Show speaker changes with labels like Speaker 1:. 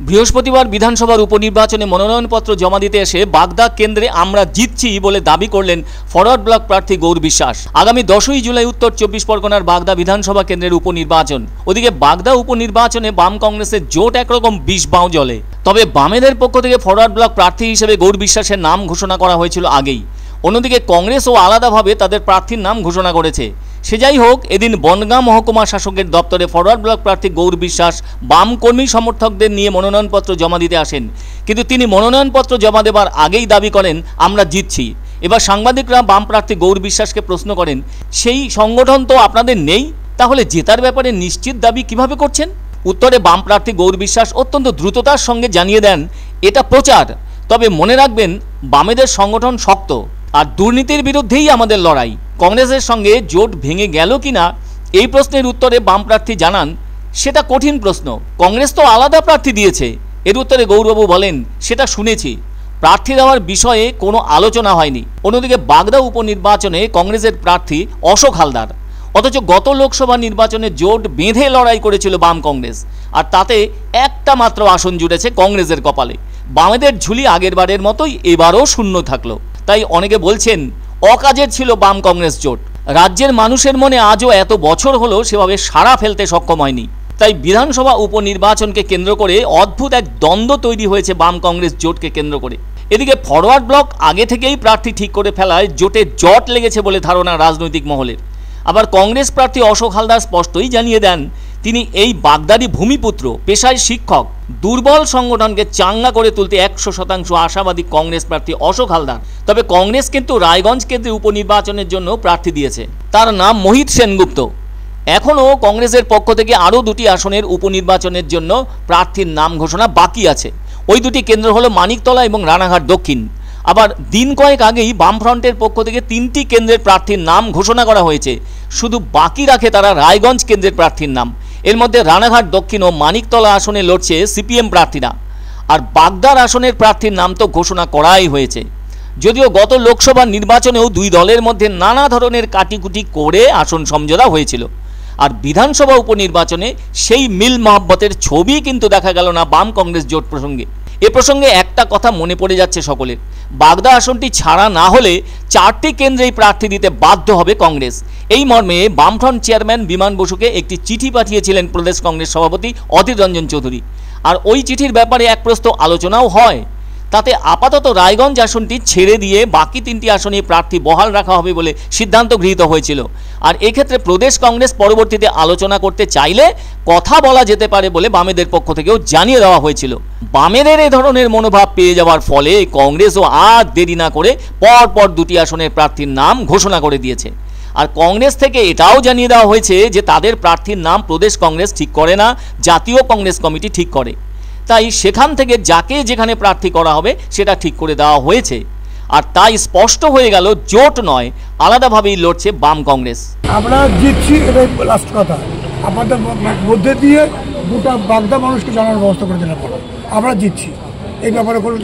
Speaker 1: বৃহস্পতিবার বিধানসভার উপনির্বাচনে মনোনয়নপত্র জমা দিতে এসে বাগদা কেন্দ্রে আমরা জিতছি বলে দাবি করলেন ফরওয়ার্ড ব্লক প্রার্থী গৌর বিশ্বাস। আগামী 10ই জুলাই উত্তর 24 পরগনার বাগদা বিধানসভা কেন্দ্রের উপনির্বাচন। ওদিকে বাগদা উপনির্বাচনে বাম কংগ্রেসের জোট একরকম বিষ বাও জলে। তবে বামেদের পক্ষ থেকে ফরওয়ার্ড ব্লক প্রার্থী হিসেবে গৌর বিশ্বাসের নাম ঘোষণা করা হয়েছিল আগেই। অন্যদিকে কংগ্রেসও আলাদাভাবে তাদের প্রার্থীর নাম ঘোষণা করেছে। সে যাই হোক, এদিন বনগাঁ মহকুমা শাসকের দপ্তরে ফরওয়ার্ড ব্লক প্রার্থী গৌর বিশ্বাস বাম কর্মী সমর্থকদের নিয়ে মনোনয়নপত্র জমা দিতে আসেন। কিন্তু তিনি মনোনয়নপত্র জমা দেবার আগেই দাবি করেন আমরা জিতছি। এবার সাংবাদিকরা বাম প্রার্থী গৌর বিশ্বাসকে প্রশ্ন করেন, সেই সংগঠন তো আপনাদের নেই, তাহলে জেতার ব্যাপারে নিশ্চিত দাবি কিভাবে করছেন? উত্তরে বাম প্রার্থী গৌর বিশ্বাস অত্যন্ত দ্রুততার সঙ্গে জানিয়ে দেন, এটা প্রচার, তবে মনে রাখবেন বামেদের সংগঠন শক্ত আর দুর্নীতির বিরুদ্ধেই আমাদের লড়াই। কংগ্রেসের সঙ্গে জোট ভেঙে গেল কিনা এই প্রশ্নের উত্তরে বাম প্রার্থী জানান, সেটা কঠিন প্রশ্ন, কংগ্রেস তো আলাদা প্রার্থী দিয়েছে। এর উত্তরে গৌরবাবু বলেন, সেটা শুনেছি, প্রার্থী দেওয়ার বিষয়ে কোনো আলোচনা হয়নি। অন্যদিকে বাগদা উপনির্বাচনে কংগ্রেসের প্রার্থী অশোক হালদার, অথচ গত লোকসভা নির্বাচনে জোট বেঁধে লড়াই করেছিল বাম কংগ্রেস, আর তাতে একটা মাত্র আসন জুটেছে কংগ্রেসের কপালে। বামেদের ঝুলি আগের বারের মতোই এবারও শূন্য থাকলো। তাই অনেকে বলছেন অকাজের ছিল বাম কংগ্রেস জোট। রাজ্যের মানুষের মনে আজও এত বছর হলো সেভাবে সাড়া ফেলতে সক্ষম হয়নি। তাই বিধানসভা উপনির্বাচনকে কেন্দ্র করে অদ্ভুত এক দ্বন্দ্ব তৈরি হয়েছে বাম কংগ্রেস জোটকে কেন্দ্র করে। এদিকে ফরওয়ার্ড ব্লক আগে থেকেই প্রার্থী ঠিক করে ফেলায় জোটে জট লেগেছে বলে ধারণা রাজনৈতিক মহলের। আবার কংগ্রেস প্রার্থী অশোক হালদার স্পষ্টই জানিয়ে দেন, তিনি এই বাগদারি ভূমিপুত্র, পেশায় শিক্ষক। দুর্বল সংগঠনকে চাঙ্গা করে তুলতে 100% আশাবাদী কংগ্রেস প্রার্থী অশোক হালদার। তবে কংগ্রেস কিন্তু রায়গঞ্জ কেন্দ্রে উপনির্বাচনের জন্য প্রার্থী দিয়েছে, তার নাম মোহিত সেনগুপ্ত। এখনও কংগ্রেসের পক্ষ থেকে আরও 2টি আসনের উপনির্বাচনের জন্য প্রার্থীর নাম ঘোষণা বাকি আছে। ওই 2টি কেন্দ্র হলো মানিকতলা এবং রানাঘাট দক্ষিণ। আবার দিন কয়েক আগেই বামফ্রন্টের পক্ষ থেকে 3টি কেন্দ্রের প্রার্থীর নাম ঘোষণা করা হয়েছে, শুধু বাকি রাখে তারা রায়গঞ্জ কেন্দ্রের প্রার্থীর নাম। এর মধ্যে রানাঘাট দক্ষিণ ও মানিকতলা আসনে লড়ছে সিপিএম প্রার্থীরা, আর বাগদার আসনের প্রার্থীর নাম তো ঘোষণা করাই হয়েছে। যদিও গত লোকসভা নির্বাচনেও 2 দলের মধ্যে নানা ধরনের কাটিকুটি করে আসন সমঝোতা হয়েছিল, আর বিধানসভা উপনির্বাচনে সেই মিল মহব্বতের ছবি কিন্তু দেখা গেল না বাম কংগ্রেস জোট প্রসঙ্গে। এ প্রসঙ্গে একটা কথা মনে পড়ে যাচ্ছে সকলের, বাগদা আসনটি ছাড়া না হলে 4টি কেন্দ্রেই প্রার্থী দিতে বাধ্য হবে কংগ্রেস। এই মর্মে বামফ্রন্ট চেয়ারম্যান বিমান বসুকে একটি চিঠি পাঠিয়েছিলেন প্রদেশ কংগ্রেস সভাপতি অধীর রঞ্জন চৌধুরী, আর ওই চিঠির ব্যাপারে এক প্রস্ত আলোচনাও হয়। তাতে আপাতত রায়গঞ্জ আসনটি ছেড়ে দিয়ে বাকি 3টি আসনে প্রার্থী বহাল রাখা হবে বলে সিদ্ধান্ত গৃহীত হয়েছিল। আর এক্ষেত্রে প্রদেশ কংগ্রেস পরবর্তীতে আলোচনা করতে চাইলে কথা বলা যেতে পারে বলে বামেদের পক্ষ থেকেও জানিয়ে দেওয়া হয়েছিল। বামেদের এ ধরনের মনোভাব পেয়ে যাওয়ার ফলে কংগ্রেসও আর দেরি না করে পরপর 2টি আসনের প্রার্থীর নাম ঘোষণা করে দিয়েছে। আর কংগ্রেস থেকে এটাও জানিয়ে দেওয়া হয়েছে যে তাদের প্রার্থীর নাম প্রদেশ কংগ্রেস ঠিক করে না, জাতীয় কংগ্রেস কমিটি ঠিক করে। তাই সেখান থেকে যাকে যেখানে প্রার্থী করা হবে সেটা ঠিক করে দেওয়া হয়েছে। আর তাই স্পষ্ট হয়ে গেল জোট নয়, আলাদাভাবেই লড়ছে বাম কংগ্রেস।
Speaker 2: আমরা জিতছি, এটাই লাস্ট কথা। আমাদের মধ্যে দিয়ে গোটা বাগদা মানুষকে জানার ব্যবস্থা করে দিলাম, আমরা জিতছি, এই ব্যাপারে কোনো